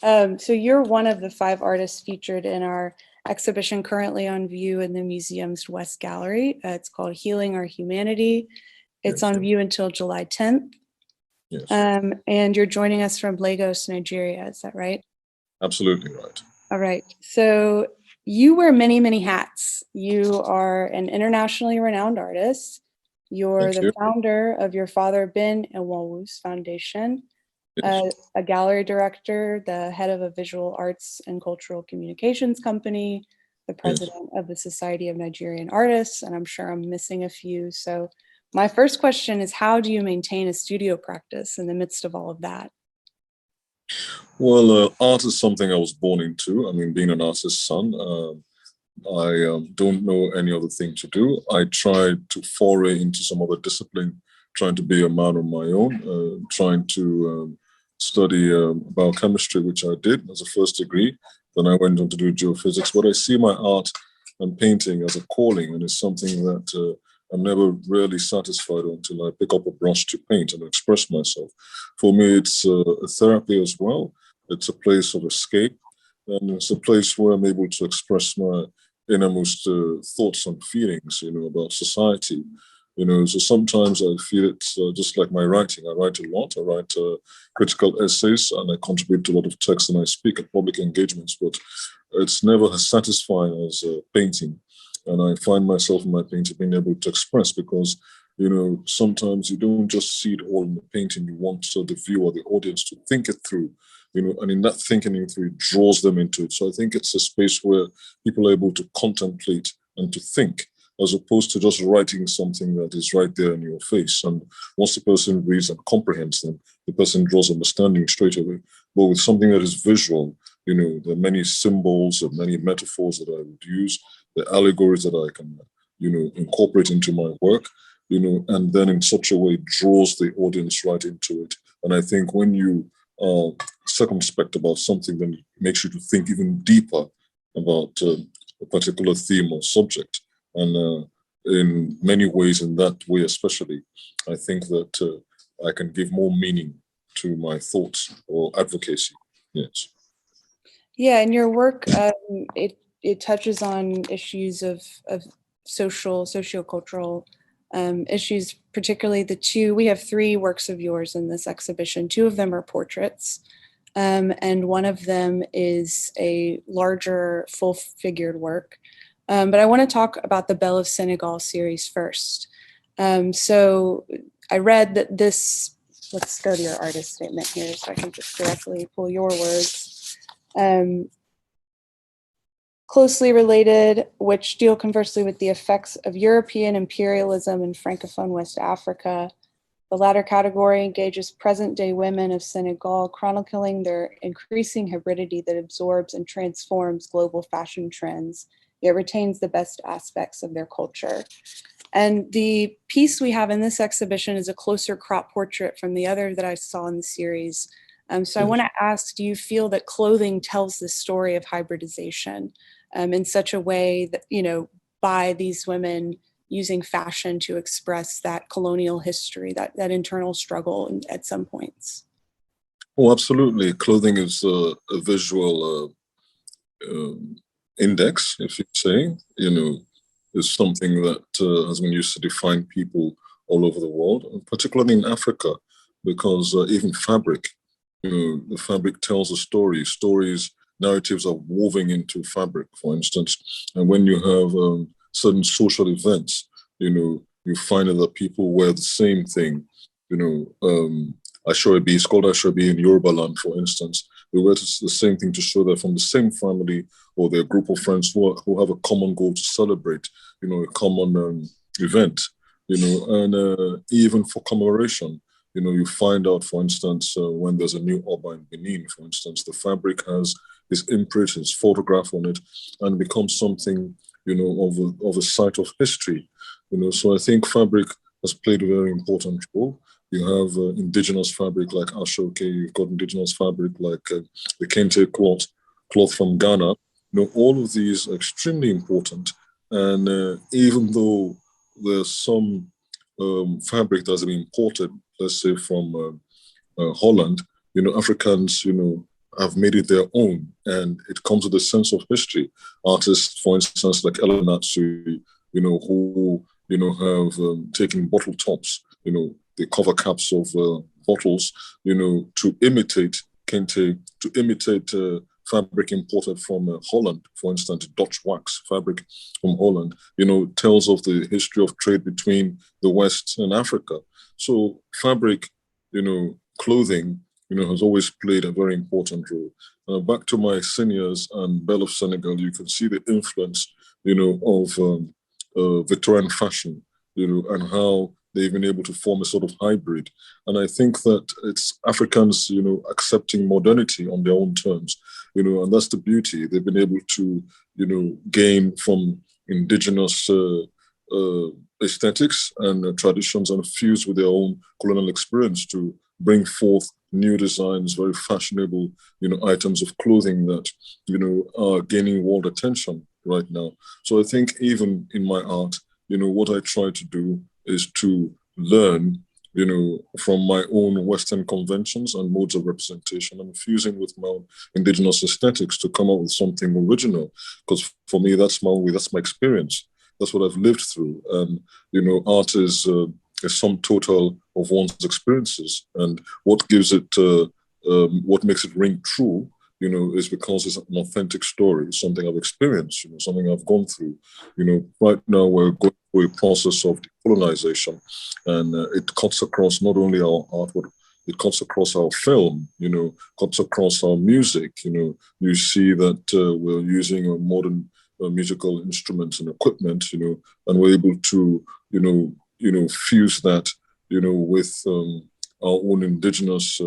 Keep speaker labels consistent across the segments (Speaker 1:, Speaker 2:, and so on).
Speaker 1: So you're one of the 5 artists featured in our exhibition currently on view in the museum's West Gallery. It's called Healing Our Humanity. It's on view until July 10th.
Speaker 2: Yes.
Speaker 1: And you're joining us from Lagos, Nigeria. Is that right?
Speaker 2: Absolutely right.
Speaker 1: All right. So you wear many, many hats. You are an internationally renowned artist. You're the founder of your father, Ben Enwonwu's foundation, a gallery director, the head of a visual arts and cultural communications company, the president of the Society of Nigerian Artists, and I'm sure I'm missing a few. So my first question is, how do you maintain a studio practice in the midst of all of that?
Speaker 2: Well, art is something I was born into. I mean, being an artist's son, I don't know any other thing to do. I tried to foray into some other discipline, trying to be a man on my own, trying to study biochemistry, which I did as a first degree. Then I went on to do geophysics. But I see my art and painting as a calling, and it's something that I'm never really satisfied until I pick up a brush to paint and express myself. For me, it's a therapy as well. It's a place of escape, and it's a place where I'm able to express my innermost thoughts and feelings, about society. So sometimes I feel it's just like my writing. I write a lot. I write critical essays, and I contribute to a lot of text, and I speak at public engagements, but it's never as satisfying as painting. And I find myself in my painting being able to express, because, sometimes you don't just see it all in the painting. You want the viewer, the audience, to think it through, and in that thinking it through, it draws them into it. So I think it's a space where people are able to contemplate and to think, as opposed to just writing something that is right there in your face. And once the person reads and comprehends them, the person draws understanding straight away. But with something that is visual, there are many symbols and many metaphors that I would use, the allegories that I can, incorporate into my work, and then in such a way draws the audience right into it. And I think when you are circumspect about something, then it makes you to think even deeper about a particular theme or subject. And in many ways, in that way especially, I think that I can give more meaning to my thoughts or advocacy. Yes.
Speaker 1: Yeah, and your work, it touches on issues of sociocultural issues, particularly we have 3 works of yours in this exhibition. 2 of them are portraits, and one of them is a larger full-figured work. But I want to talk about the Belle of Senegal series first. So I read that let's go to your artist statement here so I can just directly pull your words. Closely related, which deal conversely with the effects of European imperialism in Francophone West Africa. The latter category engages present-day women of Senegal, chronicling their increasing hybridity that absorbs and transforms global fashion trends, yet retains the best aspects of their culture. And the piece we have in this exhibition is a closer crop portrait from the other that I saw in the series. So I want to ask, do you feel that clothing tells the story of hybridization in such a way that, by these women using fashion to express that colonial history, that internal struggle at some points?
Speaker 2: Oh, absolutely. Clothing is a visual index, if you say, is something that has been used to define people all over the world, particularly in Africa, because even fabric, the fabric tells a story. Narratives are woven into fabric, for instance. And when you have certain social events, you find that people wear the same thing. Asoebi, it's called Asoebi in Yoruba land, for instance. They wear the same thing to show they're from the same family or their group of friends who have a common goal to celebrate, a common event, and even for commemoration. You find out, for instance, when there's a new Oba in Benin, for instance, the fabric has his imprint, his photograph on it, and becomes something, of a site of history. So I think fabric has played a very important role. You have indigenous fabric like Ashoke, you've got indigenous fabric like the Kente cloth from Ghana. All of these are extremely important. And even though there's some fabric that's been imported, let's say from Holland, Africans, have made it their own, and it comes with a sense of history. Artists, for instance, like Natsu, who have taken bottle tops, the cover caps of bottles, to imitate kente, to imitate fabric imported from Holland, for instance, Dutch wax fabric from Holland, tells of the history of trade between the West and Africa. So fabric, clothing, has always played a very important role. Back to my seniors and Belle of Senegal, you can see the influence, of Victorian fashion, and how they've been able to form a sort of hybrid. And I think that it's Africans, accepting modernity on their own terms, and that's the beauty. They've been able to, gain from indigenous aesthetics and traditions and fuse with their own colonial experience to bring forth new designs, very fashionable, items of clothing that, are gaining world attention right now. So I think even in my art, what I try to do is to learn, from my own Western conventions and modes of representation and fusing with my own indigenous aesthetics to come up with something original. Because for me, that's my experience. That's what I've lived through. And, art is a sum total of one's experiences. And what gives it, what makes it ring true, is because it's an authentic story, something I've experienced, something I've gone through. Right now we're going through a process of decolonization, and it cuts across not only our art, but it cuts across our film, cuts across our music. You see that we're using a modern musical instruments and equipment, and we're able to, fuse that, with our own indigenous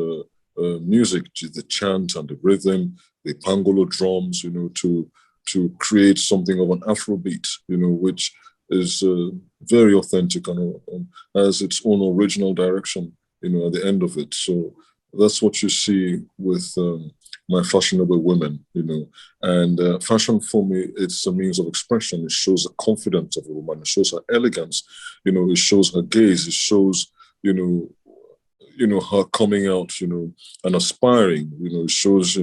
Speaker 2: music, the chant and the rhythm, the pangolo drums, to create something of an Afrobeat, which is very authentic and has its own original direction, at the end of it. So that's what you see with my fashionable women, and fashion for me, it's a means of expression. It shows the confidence of a woman. It shows her elegance, it shows her gaze. It shows, her coming out, and aspiring, it shows,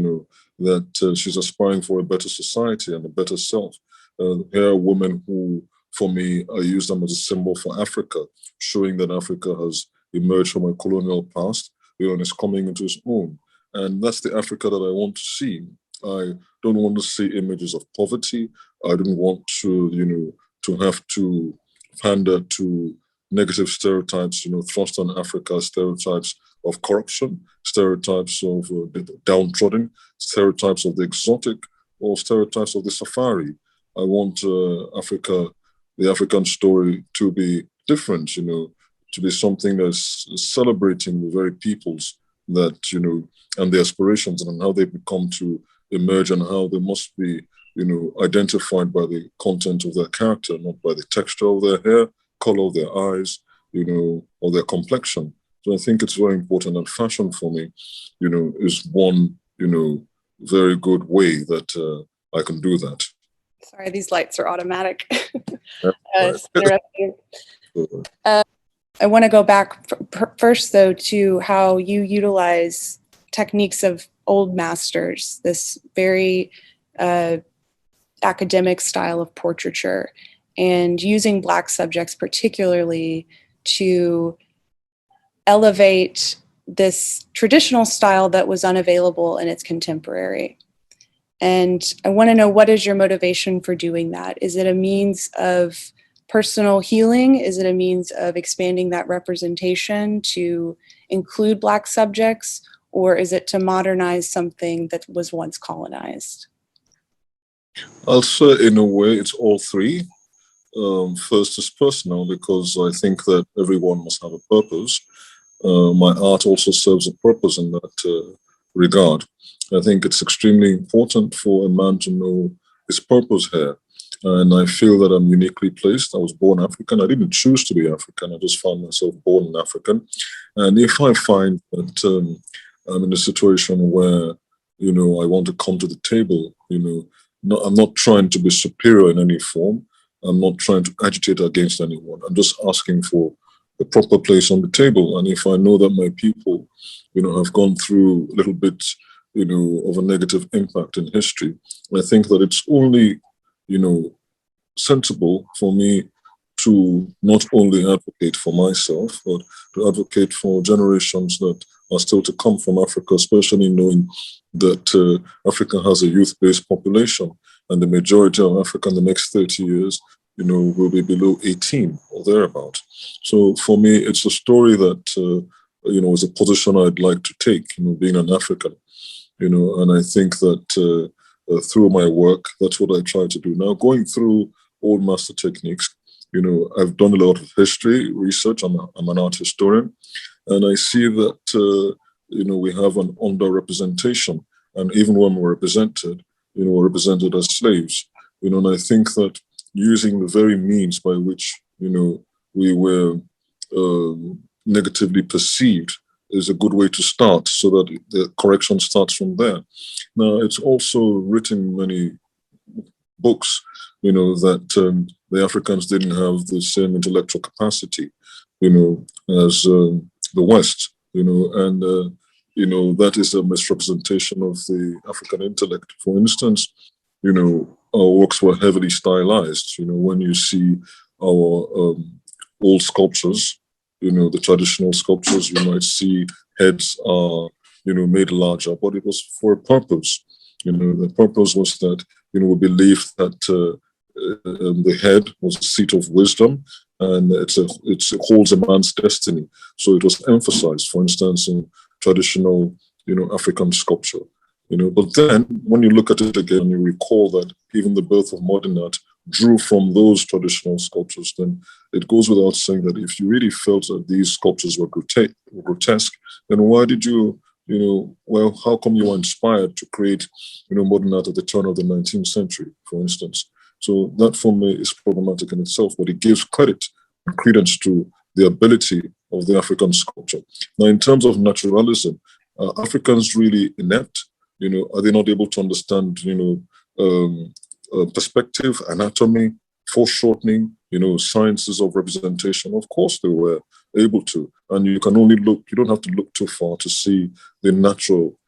Speaker 2: that she's aspiring for a better society and a better self. Here are women who, for me, I use them as a symbol for Africa, showing that Africa has emerged from a colonial past, and is coming into its own. And that's the Africa that I want to see. I don't want to see images of poverty. I don't want to, to have to pander to negative stereotypes, thrust on Africa, stereotypes of corruption, stereotypes of the downtrodden, stereotypes of the exotic, or stereotypes of the safari. I want Africa, the African story, to be different, to be something that's celebrating the very peoples that, and their aspirations and how they become to emerge and how they must be, identified by the content of their character, not by the texture of their hair, color of their eyes, or their complexion. So I think it's very important, and fashion for me, is one, very good way that I can do that.
Speaker 1: Sorry, these lights are automatic.
Speaker 2: Right.
Speaker 1: Interesting. I want to go back first, though, to how you utilize techniques of old masters, this very academic style of portraiture, and using Black subjects particularly to elevate this traditional style that was unavailable in its contemporary. And I want to know, what is your motivation for doing that? Is it a means of personal healing? Is it a means of expanding that representation to include Black subjects? Or is it to modernize something that was once colonized?
Speaker 2: I'll say in a way it's all three. First is personal, because I think that everyone must have a purpose. My art also serves a purpose in that regard. I think it's extremely important for a man to know his purpose here. And I feel that I'm uniquely placed. I was born African. I didn't choose to be African. I just found myself born an African. And if I find that I'm in a situation where, I want to come to the table, I'm not trying to be superior in any form. I'm not trying to agitate against anyone. I'm just asking for a proper place on the table. And if I know that my people, have gone through a little bit of a negative impact in history. I think that it's only, sensible for me to not only advocate for myself, but to advocate for generations that are still to come from Africa, especially knowing that Africa has a youth-based population, and the majority of Africa in the next 30 years, will be below 18 or thereabout. So for me, it's a story that, is a position I'd like to take, being an African, and I think that through my work, that's what I try to do. Now, going through old master techniques, I've done a lot of history research. I'm an art historian, and I see that, we have an underrepresentation. And even when we're represented, we're represented as slaves, and I think that using the very means by which, we were negatively perceived is a good way to start, so that the correction starts from there. Now, it's also written many books, that the Africans didn't have the same intellectual capacity, as the West, and that is a misrepresentation of the African intellect. For instance, our works were heavily stylized. When you see our old sculptures, the traditional sculptures, you might see heads are, made larger, but it was for a purpose. The purpose was that, we believed that the head was a seat of wisdom, and it holds a man's destiny. So it was emphasized, for instance, in traditional, African sculpture. But then when you look at it again, you recall that even the birth of modern art drew from those traditional sculptures, then it goes without saying that if you really felt that these sculptures were grotesque, then why did you, how come you were inspired to create, modern art at the turn of the 19th century, for instance? So that for me is problematic in itself, but it gives credit and credence to the ability of the African sculpture. Now, in terms of naturalism, are Africans really inept? Are they not able to understand, perspective, anatomy, foreshortening, sciences of representation? Of course they were able to. And you can only look, you don't have to look too far to see the natural,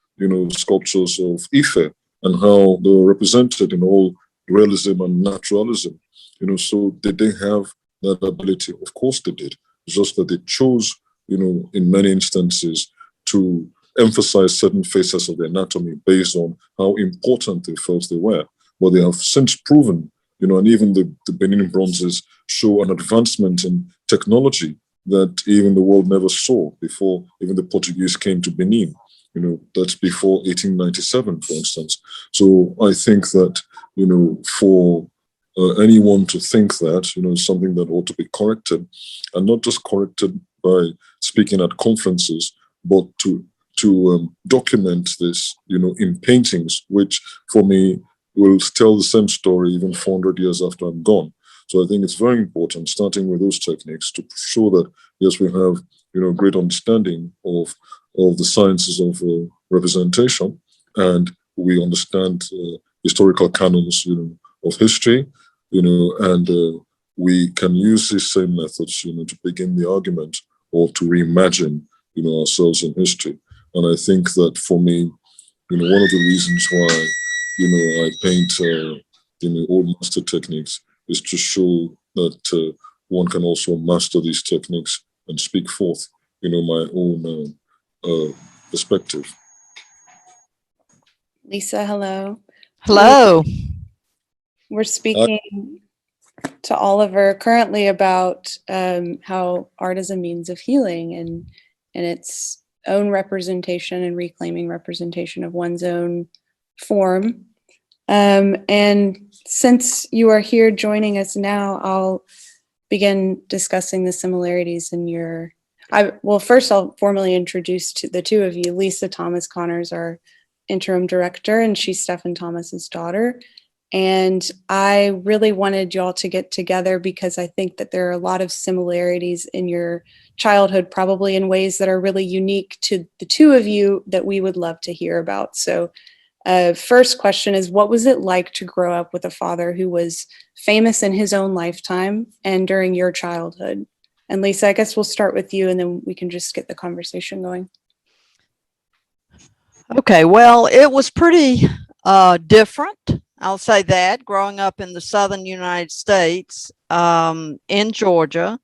Speaker 2: sculptures of Ife and how they were represented in all realism and naturalism. So did they have that ability? Of course they did. It's just that they chose, in many instances, to emphasize certain facets of the anatomy based on how important they felt they were. But they have since proven, and even the Benin bronzes show an advancement in technology that even the world never saw before even the Portuguese came to Benin. That's before 1897, for instance. So I think that, for anyone to think that, something that ought to be corrected, and not just corrected by speaking at conferences, but to document this, in paintings, which for me will tell the same story even 400 years after I'm gone. So I think it's very important, starting with those techniques, to show that, yes, we have, great understanding of the sciences of representation, and we understand historical canons, of history, and we can use these same methods, to begin the argument or to reimagine, ourselves in history. And I think that for me, one of the reasons why, I paint, old master techniques is to show that one can also master these techniques and speak forth, my own perspective.
Speaker 1: Lisa, hello.
Speaker 3: Hello.
Speaker 1: We're speaking to Oliver currently about how art is a means of healing and its own representation and reclaiming representation of one's own form. And since you are here joining us now, I'll begin discussing the similarities in your... first I'll formally introduce to the two of you. Lisa Thomas Connors, our interim director, and she's Steffen Thomas's daughter. And I really wanted y'all to get together because I think that there are a lot of similarities in your childhood, probably in ways that are really unique to the two of you that we would love to hear about. So first question is, what was it like to grow up with a father who was famous in his own lifetime and during your childhood? And Lisa, I guess we'll start with you and then we can just get the conversation going.
Speaker 3: Okay, well, it was pretty different. I'll say that growing up in the southern United States, in Georgia,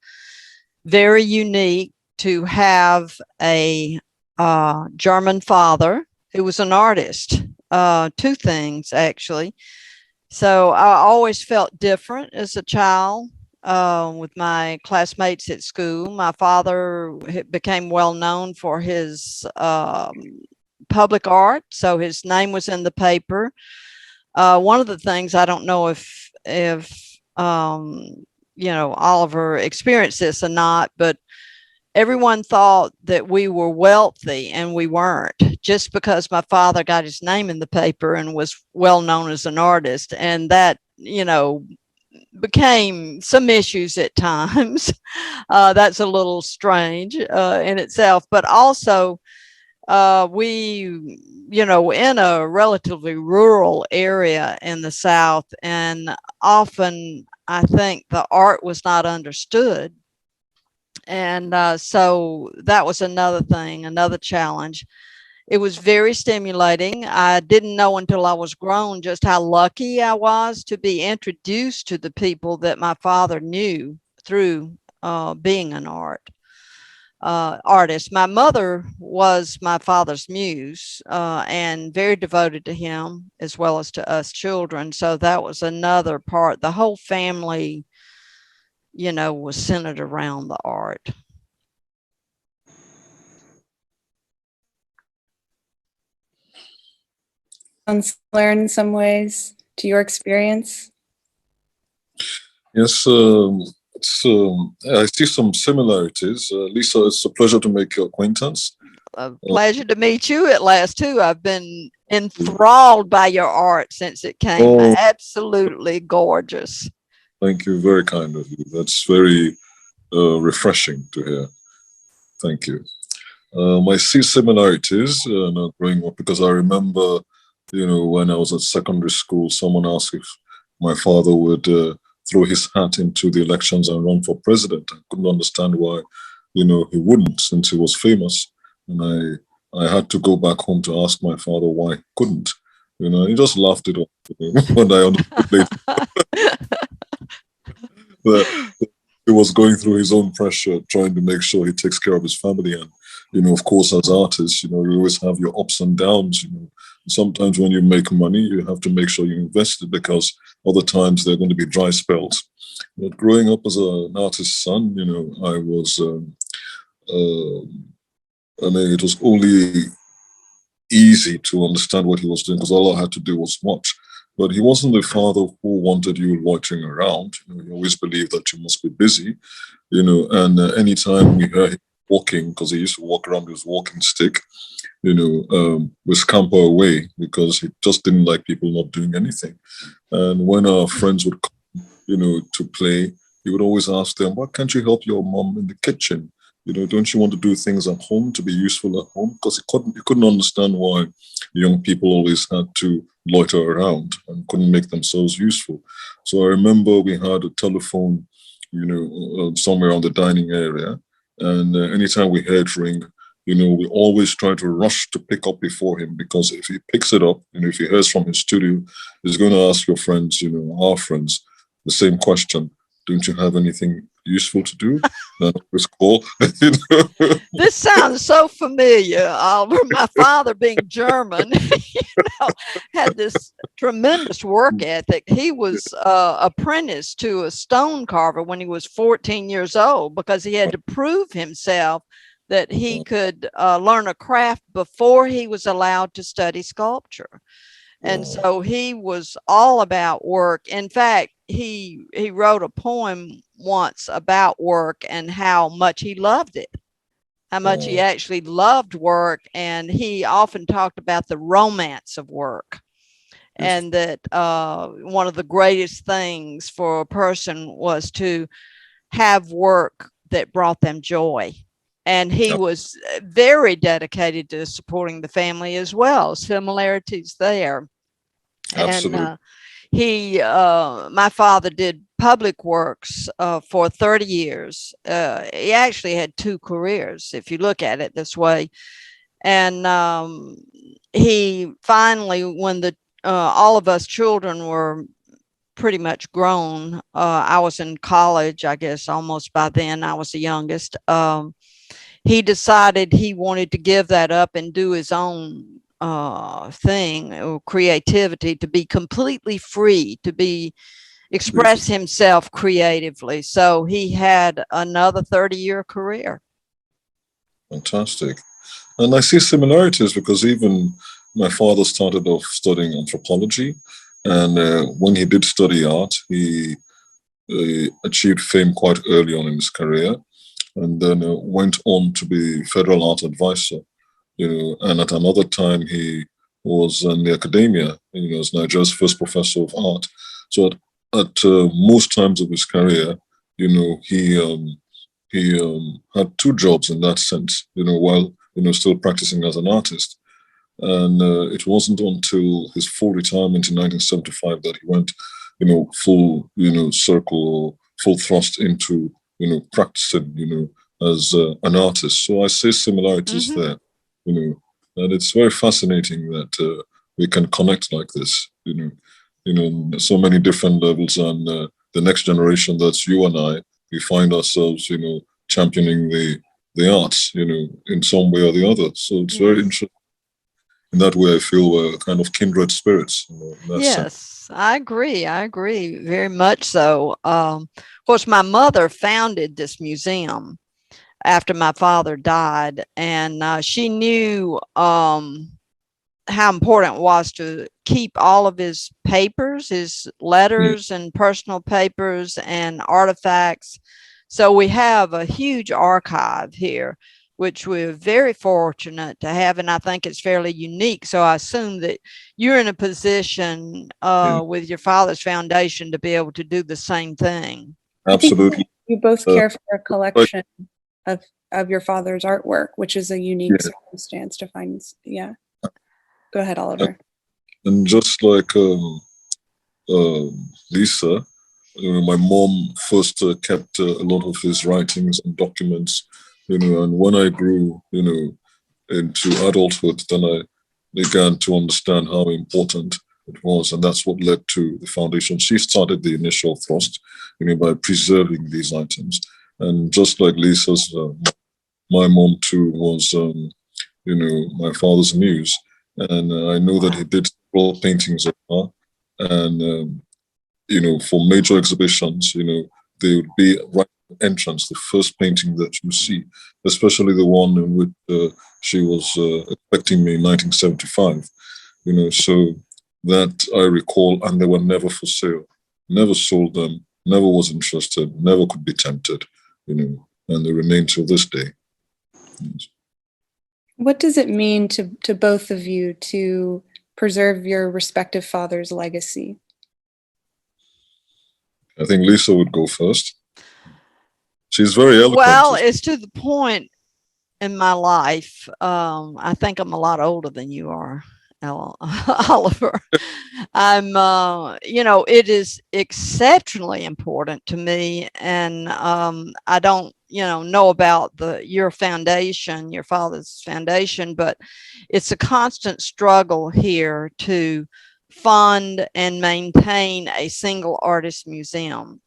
Speaker 3: very unique to have a German father who was an artist. Two things, actually. So I always felt different as a child with my classmates at school. My father became well known for his public art, so his name was in the paper. One of the things, I don't know if Oliver experienced this or not, but everyone thought that we were wealthy, and we weren't, just because my father got his name in the paper and was well known as an artist. And that, became some issues at times. That's a little strange in itself, but also we, in a relatively rural area in the South, and often I think the art was not understood. And so that was another thing, another challenge. It was very stimulating. I didn't know until I was grown just how lucky I was to be introduced to the people that my father knew through being an artist. My mother was my father's muse, and very devoted to him as well as to us children. So that was another part. The whole family, was centered around the art.
Speaker 1: Similar in some ways to your experience?
Speaker 2: Yes, I see some similarities. Lisa, it's a pleasure to make your acquaintance.
Speaker 3: A pleasure to meet you at last, too. I've been enthralled by your art since it came.
Speaker 2: Oh,
Speaker 3: Absolutely gorgeous.
Speaker 2: thank you. Very kind of you. That's very refreshing to hear. Thank you. I see similarities not growing up, because I remember, when I was at secondary school, someone asked if my father would throw his hat into the elections and run for president. I couldn't understand why, he wouldn't, since he was famous. And I had to go back home to ask my father why he couldn't. He just laughed it off when I understood later. But he was going through his own pressure, trying to make sure he takes care of his family. And, of course, as artists, you always have your ups and downs. Sometimes when you make money, you have to make sure you invest it, because other times there are going to be dry spells. But growing up as an artist's son, I was, it was only easy to understand what he was doing, because all I had to do was watch. But he wasn't the father who wanted you loitering around. He always believed that you must be busy, and anytime we heard him walking, because he used to walk around with his walking stick, we scamper away, because he just didn't like people not doing anything. And when our friends would come, to play, he would always ask them, why can't you help your mom in the kitchen? Don't you want to do things at home to be useful at home? Because he couldn't understand why young people always had to loiter around and couldn't make themselves useful. So I remember we had a telephone, somewhere on the dining area. And anytime we heard it ring, we always try to rush to pick up before him, because if he picks it up, if he hears from his studio, he's going to ask your friends, our friends, the same question. Don't you have anything useful to do? Then always call.
Speaker 3: This sounds so familiar. My father, being German, had this tremendous work ethic. He was apprenticed to a stone carver when he was 14 years old, because he had to prove himself that he could learn a craft before he was allowed to study sculpture. And so he was all about work. In fact, he wrote a poem once about work and how much he loved it, how much he actually loved work. And he often talked about the romance of work, and that one of the greatest things for a person was to have work that brought them joy. And he was very dedicated to supporting the family as well. Similarities there.
Speaker 2: Absolutely.
Speaker 3: And my father did public works for 30 years. He actually had two careers, if you look at it this way. And he finally, when the all of us children were pretty much grown, I was in college, I guess almost by then. I was the youngest. He decided he wanted to give that up and do his own thing, or creativity, to be completely free, to be express himself creatively. So he had another 30-year career.
Speaker 2: Fantastic. And I see similarities because even my father started off studying anthropology. And when he did study art, he achieved fame quite early on in his career, and then went on to be federal art advisor. And at another time he was in the academia, as Nigeria's first professor of art. So at most times of his career, he had two jobs in that sense, while still practicing as an artist. And it wasn't until his full retirement in 1975 that he went, full, circle, full thrust into, practicing, as an artist. So I see similarities there, and it's very fascinating that we can connect like this, so many different levels. And the next generation, that's you and I, we find ourselves, championing the arts, in some way or the other. So it's very interesting. In that way, I feel we're kind of kindred spirits.
Speaker 3: Yes, sense. I agree. I agree very much so. Of course, my mother founded this museum after my father died, and she knew how important it was to keep all of his papers, his letters and personal papers and artifacts. So we have a huge archive here, which we're very fortunate to have, and I think it's fairly unique. So I assume that you're in a position with your father's foundation to be able to do the same thing.
Speaker 2: Absolutely.
Speaker 1: You both care for a collection of your father's artwork, which is a unique circumstance to find. Yeah. Go ahead, Oliver.
Speaker 2: And just like Lisa, my mom first kept a lot of his writings and documents, and when I grew, into adulthood, then I began to understand how important it was, and that's what led to the foundation. She started the initial thrust, by preserving these items. And just like Lisa's, my mom too was, my father's muse, and I know that he did several paintings of her, and for major exhibitions, they would be right at the entrance, the first painting that you see, especially the one in which she was expecting me in 1975, so that I recall, and they were never for sale, never sold them, never was interested, never could be tempted, and they remain till this day. Yes.
Speaker 1: What does it mean to both of you to preserve your respective father's legacy?
Speaker 2: I think Lisa would go first. She's very eloquent.
Speaker 3: Well, it's to the point in my life. I think I'm a lot older than you are, Oliver. I'm, it is exceptionally important to me, and I don't, know about your foundation, your father's foundation, but it's a constant struggle here to fund and maintain a single artist museum.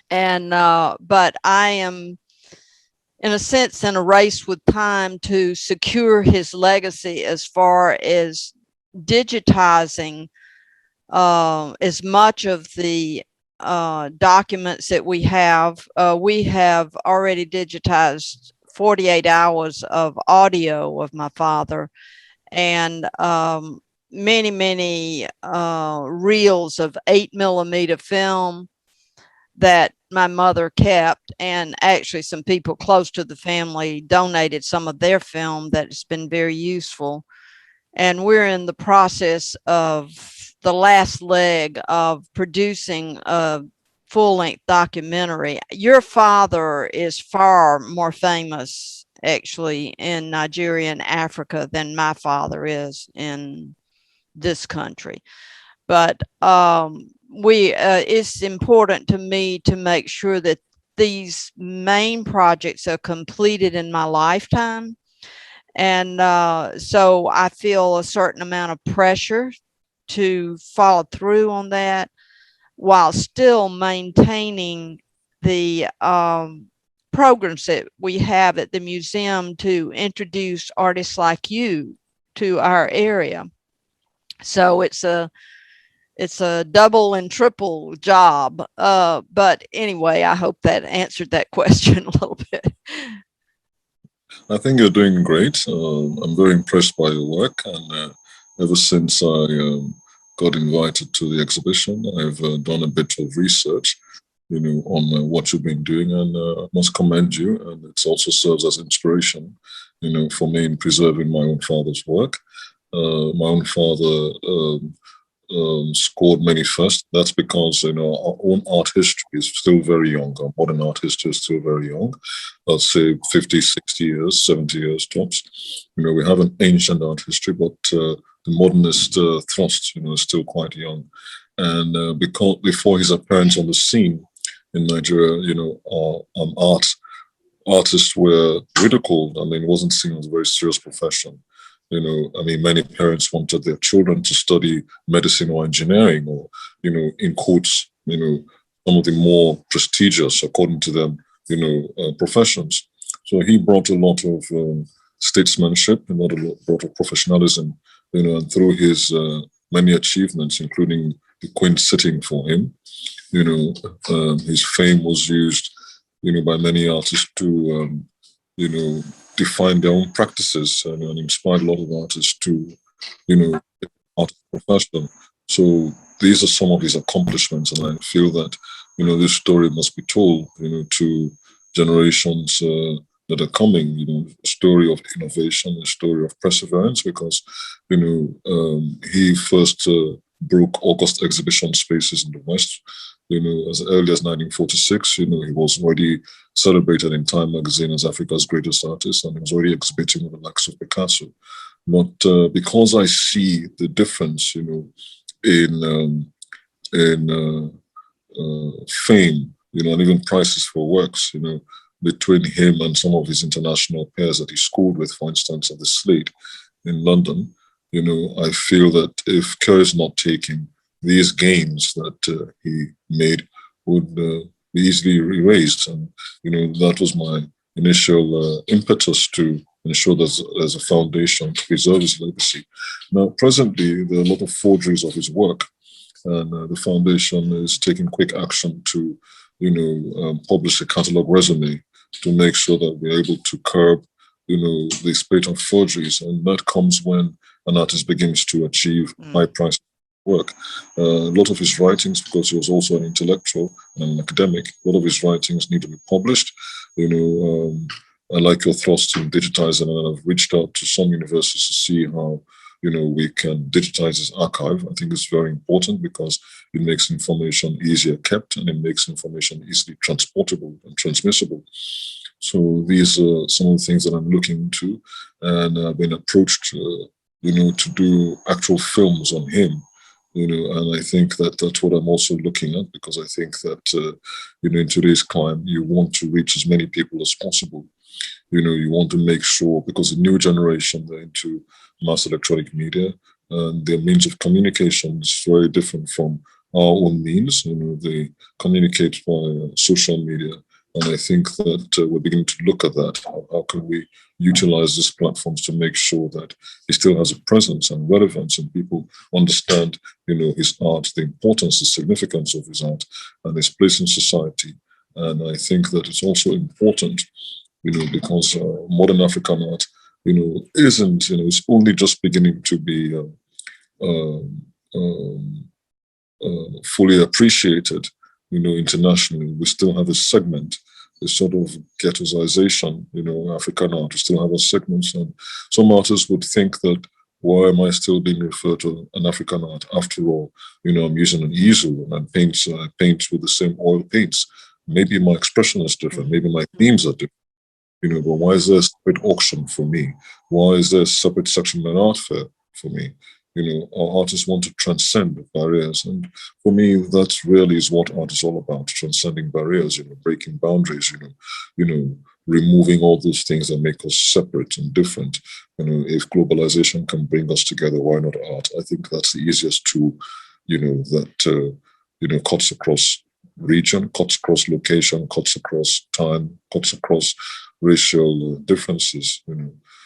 Speaker 3: And but I am, in a sense, in a race with time to secure his legacy as far as digitizing as much of the documents that we have. We have already digitized 48 hours of audio of my father, and many reels of 8mm film that my mother kept, and actually some people close to the family donated some of their film that's been very useful. And we're in the process of the last leg of producing a full-length documentary. Your father is far more famous, actually, in Nigeria and Africa than my father is in this country. But it's important to me to make sure that these main projects are completed in my lifetime. And so I feel a certain amount of pressure to follow through on that while still maintaining the programs that we have at the museum to introduce artists like you to our area. So it's a double and triple job. But anyway, I hope that answered that question a little bit.
Speaker 2: I think you're doing great. I'm very impressed by your work, and ever since I got invited to the exhibition, I've done a bit of research, on what you've been doing, and I must commend you. And it also serves as inspiration, for me in preserving my own father's work. My own father scored many firsts. That's because our own art history is still very young. Our modern art history is still very young. I'll say 50, 60 years, 70 years tops. We have an ancient art history, but the modernist thrust, is still quite young. And because before his appearance on the scene in Nigeria, artists were ridiculed. I mean, it wasn't seen as a very serious profession. Many parents wanted their children to study medicine or engineering, or, in quotes, some of the more prestigious, according to them, professions. So he brought a lot of statesmanship, a lot of professionalism, and through his many achievements, including the Queen sitting for him, his fame was used, by many artists to, define their own practices, and inspired a lot of artists to, art profession. So these are some of his accomplishments, and I feel that, this story must be told, to generations that are coming, a story of innovation, a story of perseverance, because, he first broke August exhibition spaces in the West. As early as 1946, he was already celebrated in Time magazine as Africa's greatest artist, and he was already exhibiting with the likes of Picasso. But because I see the difference, in fame, and even prices for works, between him and some of his international peers that he schooled with, for instance, at the Slade in London, I feel that if care is not taken, these gains that he made would be easily erased. And, that was my initial impetus to ensure there's a foundation to preserve his legacy. Now, presently, there are a lot of forgeries of his work, and the foundation is taking quick action to, publish a catalog resume to make sure that we're able to curb, the spate of forgeries. And that comes when an artist begins to achieve high price work. A lot of his writings, because he was also an intellectual and an academic, a lot of his writings need to be published. I like your thrust in digitizing, and I've reached out to some universities to see how, we can digitize his archive. I think it's very important because it makes information easier kept, and it makes information easily transportable and transmissible. So these are some of the things that I'm looking into, and I've been approached, to do actual films on him, and I think that that's what I'm also looking at, because I think that, in today's climate, you want to reach as many people as possible. You want to make sure, because the new generation, they're into mass electronic media, and their means of communication is very different from our own means. They communicate via social media. And I think that we're beginning to look at that. How can we utilize these platforms to make sure that he still has a presence and relevance, and people understand, his art, the importance, the significance of his art, and his place in society. And I think that it's also important, because modern African art, isn't, it's only just beginning to be fully appreciated, internationally. We still have a segment, a sort of ghettoization, African art. We still have a segment, and some artists would think that, why am I still being referred to an African art? After all, I'm using an easel and I paint with the same oil paints. Maybe my expression is different. Maybe my themes are different. But why is there a separate auction for me? Why is there a separate section of an art fair for me? Our artists want to transcend barriers. And for me, that's really is what art is all about, transcending barriers, breaking boundaries, removing all those things that make us separate and different. If globalization can bring us together, why not art? I think that's the easiest tool, that cuts across region, cuts across location, cuts across time, cuts across racial differences.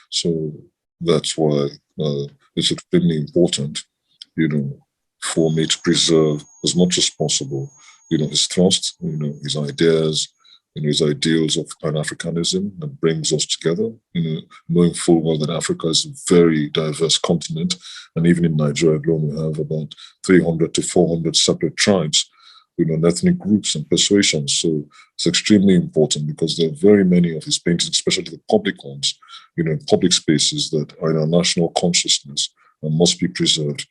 Speaker 2: So that's why it's extremely important, for me to preserve as much as possible, his thrust, his ideas, his ideals of Pan-Africanism that brings us together, knowing full well that Africa is a very diverse continent. And even in Nigeria alone, we have about 300 to 400 separate tribes, and ethnic groups and persuasions. So it's extremely important because there are very many of his paintings, especially the public ones, public spaces that are in our national consciousness and must be preserved,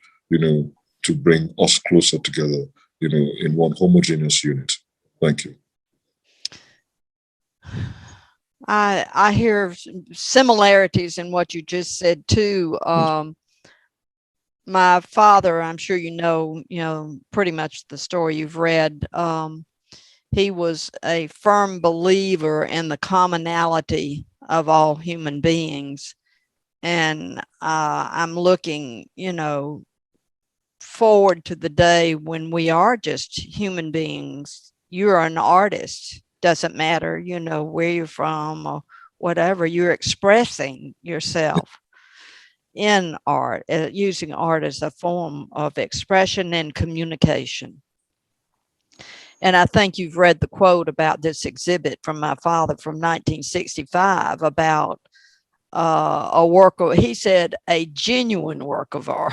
Speaker 2: to bring us closer together, in one homogeneous unit. Thank you.
Speaker 3: I hear similarities in what you just said too. My father, I'm sure you know pretty much the story you've read. He was a firm believer in the commonality of all human beings, and I'm looking, forward to the day when we are just human beings. You're an artist. Doesn't matter, where you're from or whatever, you're expressing yourself in art, using art as a form of expression and communication. And I think you've read the quote about this exhibit from my father from 1965 about a work of, he said, a genuine work of art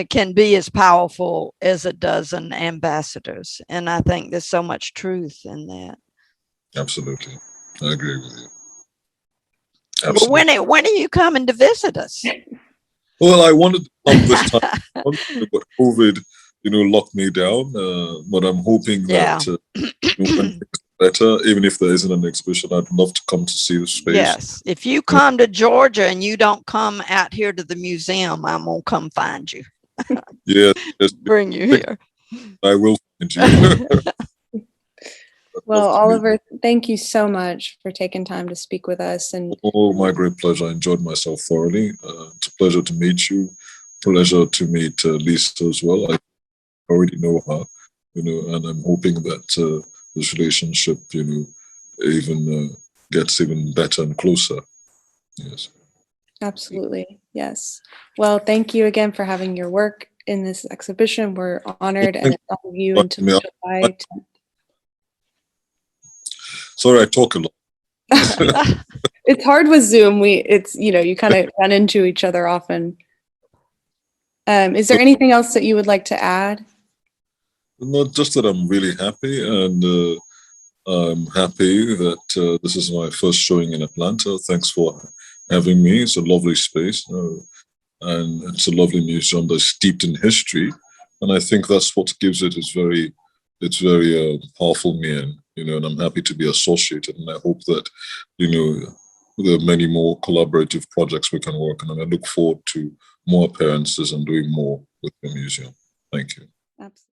Speaker 3: can be as powerful as a dozen ambassadors. And I think there's so much truth in that.
Speaker 2: Absolutely. I agree with you. Absolutely.
Speaker 3: Well, when are you coming to visit us?
Speaker 2: Well, I wanted to come this time, but COVID, locked me down. But I'm hoping that when things are better, even if there isn't an exhibition, I'd love to come to see the space.
Speaker 3: Yes. If you come to Georgia and you don't come out here to the museum, I'm going to come find you.
Speaker 2: Yes.
Speaker 3: Bring you here.
Speaker 2: I will find you.
Speaker 1: Well, Oliver, thank you so much for taking time to speak with us. And
Speaker 2: my great pleasure. I enjoyed myself thoroughly. It's a pleasure to meet you. Pleasure to meet Lisa as well. I already know her, and I'm hoping that this relationship, even gets even better and closer. Yes.
Speaker 1: Absolutely. Yes. Well, thank you again for having your work in this exhibition. We're honored, and it's on you until July 10th.
Speaker 2: Sorry, I talk a lot.
Speaker 1: It's hard with Zoom. You kind of run into each other often. Is there anything else that you would like to add?
Speaker 2: Not just that I'm really happy, and I'm happy that this is my first showing in Atlanta. Thanks for having me. It's a lovely space, and it's a lovely museum that's steeped in history. And I think that's what gives it its very powerful mien, and I'm happy to be associated. And I hope that, there are many more collaborative projects we can work on. And I look forward to more appearances and doing more with the museum. Thank you.
Speaker 1: Absolutely.